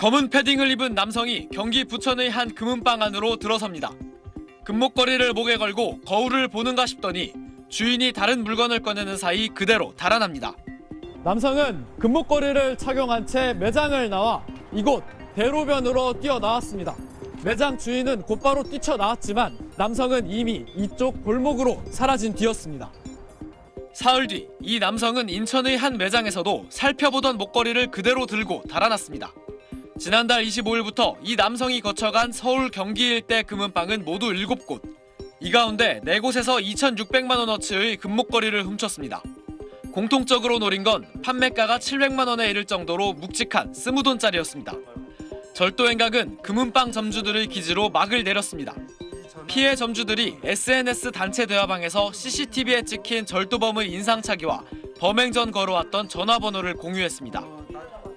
검은 패딩을 입은 남성이 경기 부천의 한 금은방 안으로 들어섭니다. 금목걸이를 목에 걸고 거울을 보는가 싶더니 주인이 다른 물건을 꺼내는 사이 그대로 달아납니다. 남성은 금목걸이를 착용한 채 매장을 나와 이곳 대로변으로 뛰어나왔습니다. 매장 주인은 곧바로 뛰쳐나왔지만 남성은 이미 이쪽 골목으로 사라진 뒤였습니다. 사흘 뒤 이 남성은 인천의 한 매장에서도 살펴보던 목걸이를 그대로 들고 달아났습니다. 지난달 25일부터 이 남성이 거쳐간 서울 경기 일대 금은방은 모두 7곳. 이 가운데 4곳에서 2,600만 원어치의 금목걸이를 훔쳤습니다. 공통적으로 노린 건 판매가가 700만 원에 이를 정도로 묵직한 스무돈짜리였습니다. 절도 행각은 금은방 점주들의 기지로 막을 내렸습니다. 피해 점주들이 SNS 단체 대화방에서 CCTV에 찍힌 절도범의 인상착의와 범행 전 걸어왔던 전화번호를 공유했습니다.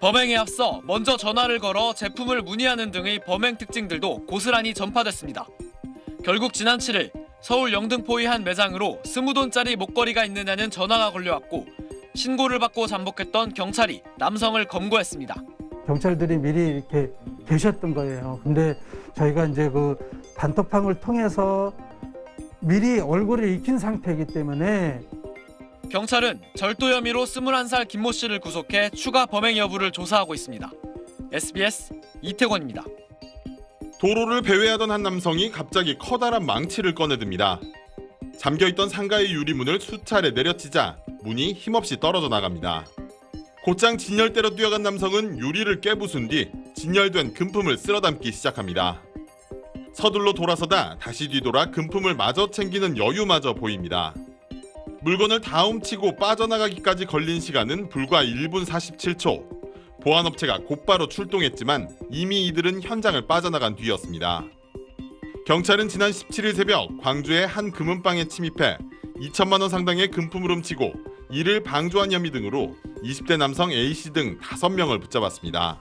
범행에 앞서 먼저 전화를 걸어 제품을 문의하는 등의 범행 특징들도 고스란히 전파됐습니다. 결국 지난 7일 서울 영등포의 한 매장으로 20돈짜리 목걸이가 있느냐는 전화가 걸려왔고 신고를 받고 잠복했던 경찰이 남성을 검거했습니다. 경찰들이 미리 이렇게 계셨던 거예요. 근데 저희가 이제 그 단톡방을 통해서 미리 얼굴을 익힌 상태이기 때문에 경찰은 절도 혐의로 21살 김모 씨를 구속해 추가 범행 여부를 조사하고 있습니다. SBS 이태권입니다. 도로를 배회하던 한 남성이 갑자기 커다란 망치를 꺼내듭니다. 잠겨있던 상가의 유리문을 수차례 내려치자 문이 힘없이 떨어져 나갑니다. 곧장 진열대로 뛰어간 남성은 유리를 깨부순 뒤 진열된 금품을 쓸어담기 시작합니다. 서둘러 돌아서다 다시 뒤돌아 금품을 마저 챙기는 여유마저 보입니다. 물건을 다 훔치고 빠져나가기까지 걸린 시간은 불과 1분 47초. 보안업체가 곧바로 출동했지만 이미 이들은 현장을 빠져나간 뒤였습니다. 경찰은 지난 17일 새벽 광주의 한 금은방에 침입해 2천만 원 상당의 금품을 훔치고 이를 방조한 혐의 등으로 20대 남성 A씨 등 5명을 붙잡았습니다.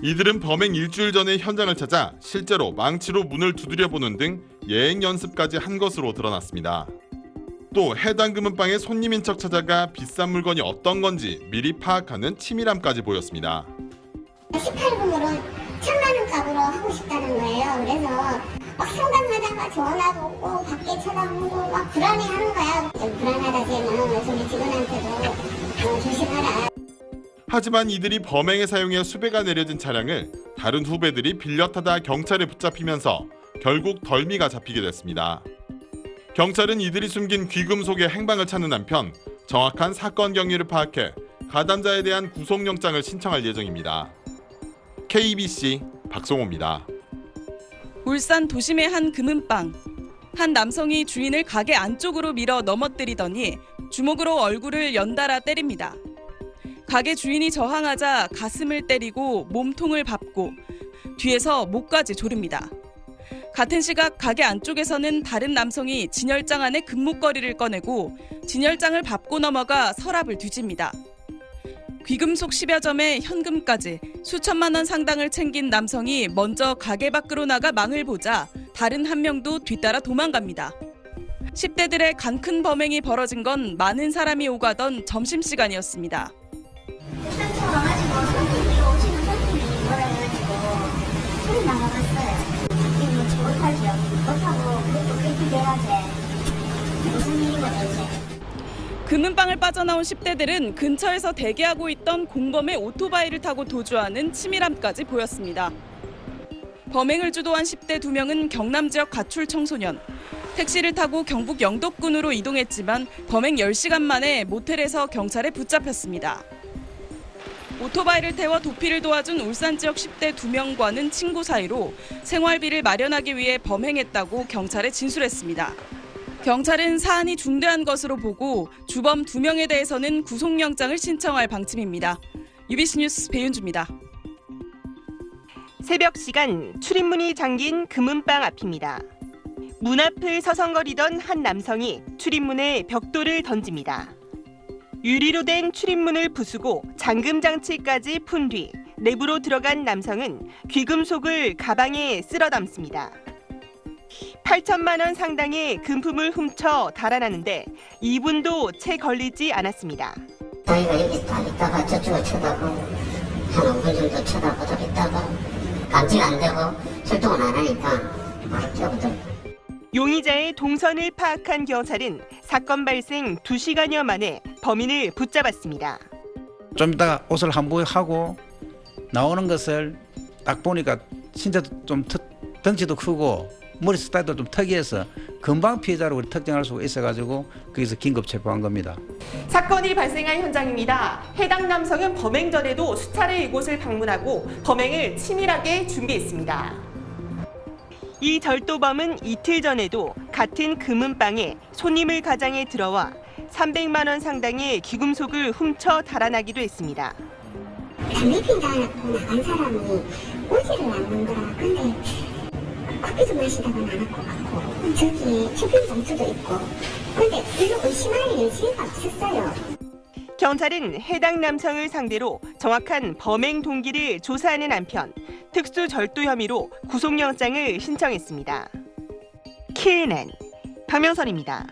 이들은 범행 일주일 전에 현장을 찾아 실제로 망치로 문을 두드려보는 등 예행 연습까지 한 것으로 드러났습니다. 또 해당 금은방에 손님인 척 찾아가 비싼 물건이 어떤 건지 미리 파악하는 치밀함까지 보였습니다. 18금으로 1,000만 원 값으로 하고 싶다는 거예요. 그래서 막 상담하다가 전화도 오고 밖에 쳐다보고 막 불안해하는 거야. 좀 불안하다 쟤는 우리 직원한테도 조심하라. 하지만 이들이 범행에 사용해 수배가 내려진 차량을 다른 후배들이 빌려 타다 경찰에 붙잡히면서 결국 덜미가 잡히게 됐습니다. 경찰은 이들이 숨긴 귀금속의 행방을 찾는 한편 정확한 사건 경위를 파악해 가담자에 대한 구속영장을 신청할 예정입니다. KBC 박성호입니다. 울산 도심의 한 금은방. 한 남성이 주인을 가게 안쪽으로 밀어 넘어뜨리더니 주먹으로 얼굴을 연달아 때립니다. 가게 주인이 저항하자 가슴을 때리고 몸통을 밟고 뒤에서 목까지 조릅니다. 같은 시각 가게 안쪽에서는 다른 남성이 진열장 안에 금목걸이를 꺼내고 진열장을 밟고 넘어가 서랍을 뒤집니다. 귀금속 10여 점에 현금까지 수천만 원 상당을 챙긴 남성이 먼저 가게 밖으로 나가 망을 보자 다른 한 명도 뒤따라 도망갑니다. 10대들의 간큰 범행이 벌어진 건 많은 사람이 오가던 점심시간이었습니다. 금은방을 빠져나온 10대들은 근처에서 대기하고 있던 공범의 오토바이를 타고 도주하는 치밀함까지 보였습니다. 범행을 주도한 10대 2명은 경남 지역 가출 청소년. 택시를 타고 경북 영덕군으로 이동했지만 범행 10시간 만에 모텔에서 경찰에 붙잡혔습니다. 오토바이를 태워 도피를 도와준 울산 지역 10대 2명과는 친구 사이로 생활비를 마련하기 위해 범행했다고 경찰에 진술했습니다. 경찰은 사안이 중대한 것으로 보고 주범 2명에 대해서는 구속영장을 신청할 방침입니다. UBC 뉴스 배윤주입니다. 새벽 시간 출입문이 잠긴 금은방 앞입니다. 문 앞을 서성거리던 한 남성이 출입문에 벽돌을 던집니다. 유리로 된 출입문을 부수고 잠금 장치까지 푼 뒤 내부로 들어간 남성은 귀금속을 가방에 쓸어 담습니다. 8천만 원 상당의 금품을 훔쳐 달아나는데 2분도 채 걸리지 않았습니다. 저희가 여기 다 있다가 저쪽을 쳐다보고 한 5분 정도 쳐다보다 있다가 감지가 안 되고 출동을 안 하니까 어렵죠. 용의자의 동선을 파악한 경찰은 사건 발생 2시간여 만에 범인을 붙잡았습니다. 좀 이따가 옷을 한부하고 나오는 것을 딱 보니까 신체도 좀 덩치도 크고 머리 스타일도 좀 특이해서 금방 피해자로 특정할 수가 있어가지고 거기서 긴급 체포한 겁니다. 사건이 발생한 현장입니다. 해당 남성은 범행 전에도 수차례 이곳을 방문하고 범행을 치밀하게 준비했습니다. 이 절도범은 이틀 전에도 같은 금은방에 손님을 가장에 들어와 300만 원 상당의 귀금속을 훔쳐 달아나기도 했습니다. 담배 피우다고 나간 사람이 오지를 않는 거라. 근데 커피도 마시다가 나갈 것 같고 저기 쇼핑 봉투도 있고 근데 별로 의심할 여지가 없었어요. 경찰은 해당 남성을 상대로 정확한 범행 동기를 조사하는 한편 특수 절도 혐의로 구속영장을 신청했습니다. KNN 박명선입니다.